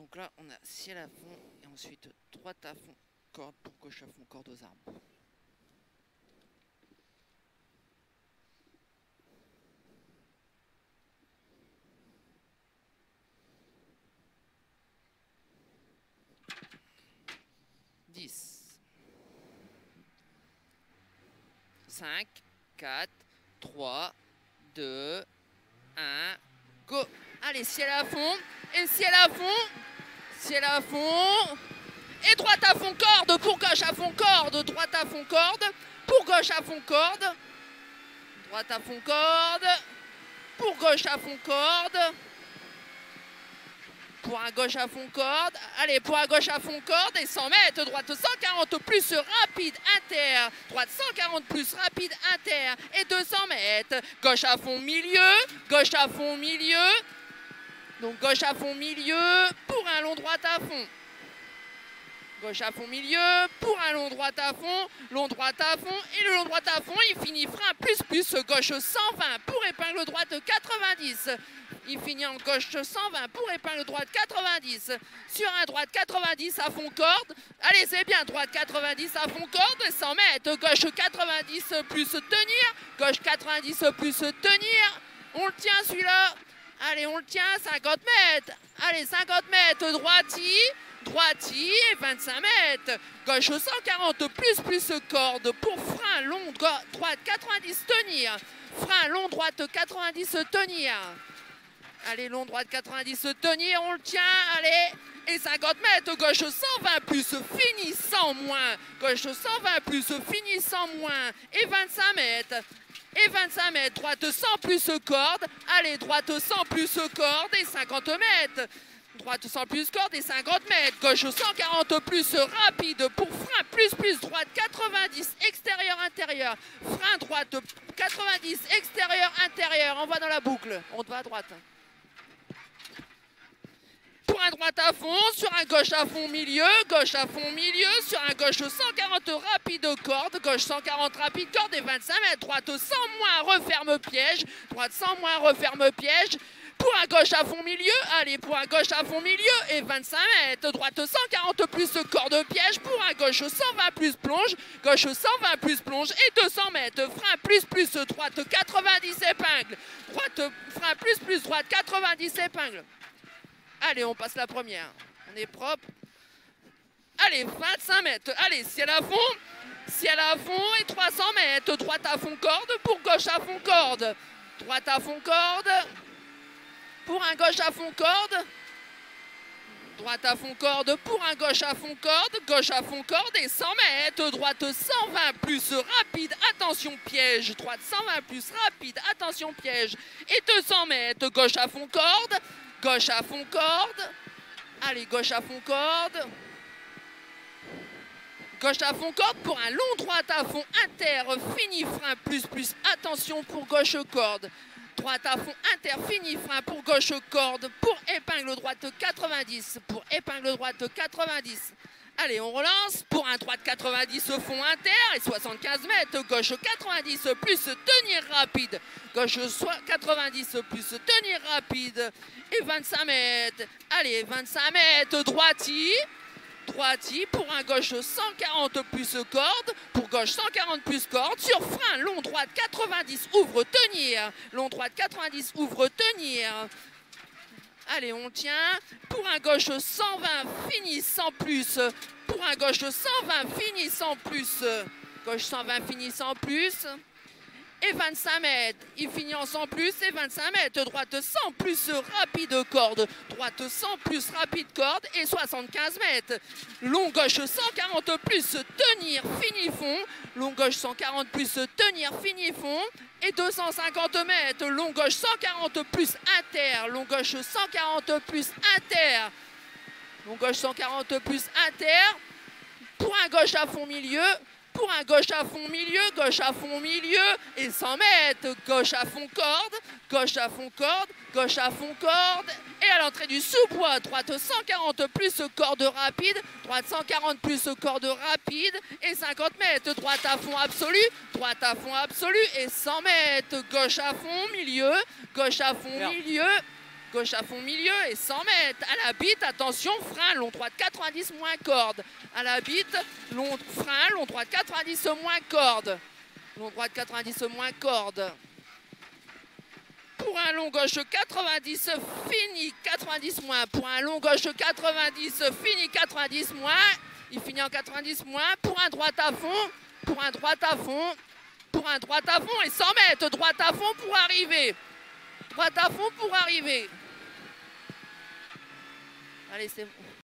Donc là, on a ciel à fond et ensuite droite à fond, corde pour gauche à fond, corde aux armes. Dix. 5, 4, 3, 2, 1, go. Allez, ciel à fond, et ciel à fond, ciel à fond, et droite à fond, corde, pour gauche à fond, corde, droite à fond, corde, pour gauche à fond, corde, droite à fond, corde, pour gauche à fond, corde, pour un gauche à fond, corde, allez, pour un gauche à fond, corde, et 100 mètres, droite 140 plus rapide, inter, droite 140 plus rapide, inter, et 200 mètres, gauche à fond, milieu, gauche à fond, milieu, donc gauche à fond, milieu, pour un long droite à fond. Gauche à fond, milieu, pour un long droite à fond, long droite à fond, et le long droite à fond, il finit frein plus, gauche 120, pour épingle droite 90. Il finit en gauche 120, pour épingle droite 90. Sur un droite 90 à fond corde, allez c'est bien, droite 90 à fond corde, 100 mètres, gauche 90 plus tenir, gauche 90 plus tenir, on le tient celui-là. Allez, on le tient, 50 mètres. Allez, 50 mètres, droiti, et 25 mètres. Gauche 140, plus corde pour frein, long, droite 90, tenir. Frein, long, droite 90, tenir. Allez, long, droite 90, tenir, on le tient, allez. Et 50 mètres, gauche 120 plus, fini 100 moins. Gauche 120 plus, fini 100 moins. Et 25 mètres. Et 25 mètres, droite 100 plus corde, allez, droite 100 plus corde et 50 mètres, droite 100 plus corde et 50 mètres, gauche 140 plus rapide pour frein, plus, droite 90, extérieur, intérieur, frein, droite 90, extérieur, intérieur, on va dans la boucle, on va à droite. Pour un droite à fond, sur un gauche à fond milieu, sur un gauche 140 rapide corde, gauche 140 rapide corde et 25 mètres, droite 100 moins referme piège, droite 100 moins referme piège, pour un gauche à fond milieu, allez, pour un gauche à fond milieu et 25 mètres, droite 140 plus corde piège, pour un gauche 120 plus plonge, gauche 120 plus plonge et 200 mètres, frein plus, droite 90 épingle, droite, frein plus, droite 90 épingle. Allez, on passe la première. On est propre. Allez, 25 mètres. Allez, ciel à fond et 300 mètres. Droite à fond corde pour gauche à fond corde. Droite à fond corde pour un gauche à fond corde. Droite à fond corde pour un gauche à fond corde et 100 mètres. Droite 120 plus rapide, attention piège. Droite 120 plus rapide, attention piège. Et 200 mètres, gauche à fond corde. Gauche à fond corde, allez, gauche à fond corde, gauche à fond corde pour un long droite à fond inter, fini frein, plus, attention pour gauche corde, droite à fond inter, fini frein pour gauche corde, pour épingle droite 90, pour épingle droite 90. Allez, on relance pour un droite 90 fond inter et 75 mètres, gauche 90 plus tenir rapide, gauche 90 plus tenir rapide et 25 mètres. Allez, 25 mètres, droiti pour un gauche 140 plus corde, pour gauche 140 plus corde, sur frein, long droite 90, ouvre, tenir, long droite 90, ouvre, tenir. Allez, on tient. Pour un gauche 120, fini 100 plus. Pour un gauche 120, fini 100 plus. Gauche 120, fini 100 plus. Et 25 mètres. Il finit en 100 plus et 25 mètres. Droite 100 plus rapide corde. Droite 100 plus rapide corde et 75 mètres. Long gauche 140 plus tenir, fini fond. Long gauche 140 plus tenir, fini fond. Et 250 mètres, long gauche 140 plus inter, long gauche 140 plus inter, long gauche 140 plus inter, pour un gauche à fond milieu, pour un gauche à fond milieu, et 100 mètres, gauche à fond corde, gauche à fond corde, gauche à fond corde, et à l'entrée du sous-bois, droite 140 plus corde rapide, droite 140 plus corde rapide, et 50 mètres, droite à fond absolu, et 100 mètres, gauche à fond milieu, Gauche à fond milieu et 100 mètres. À la bite, attention, frein, long droite 90 moins corde. À la bite, long frein, long droite 90 moins corde. Long droite 90 moins corde. Pour un long gauche 90, fini 90 moins. Pour un long gauche 90, fini 90 moins. Il finit en 90 moins. Pour un droite à fond, pour un droite à fond, pour un droite à fond et 100 mètres. Droite à fond pour arriver. Droite à fond pour arriver. Allez, c'est bon.